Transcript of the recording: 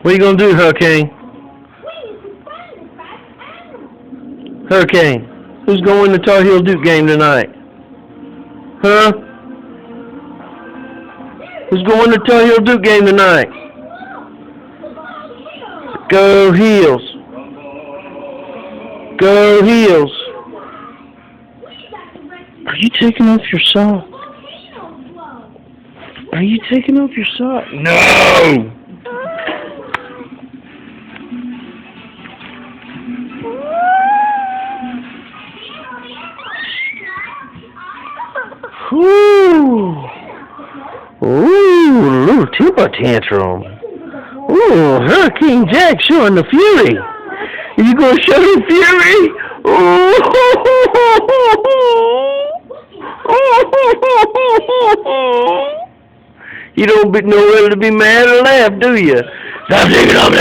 What are you gonna do, Hurricane? Hurricane, who's going to the Tar Heel Duke game tonight? Huh? Who's going to the Tar Heel Duke game tonight? Go Heels! Go Heels! Are you taking off your sock? Are you taking off your sock? No! Ooh! Ooh, little temper tantrum. Ooh, Hurricane Jack showing the fury. Are you gonna show the fury? Ooh! You don't know whether to be mad or laugh, do you? Stop taking off that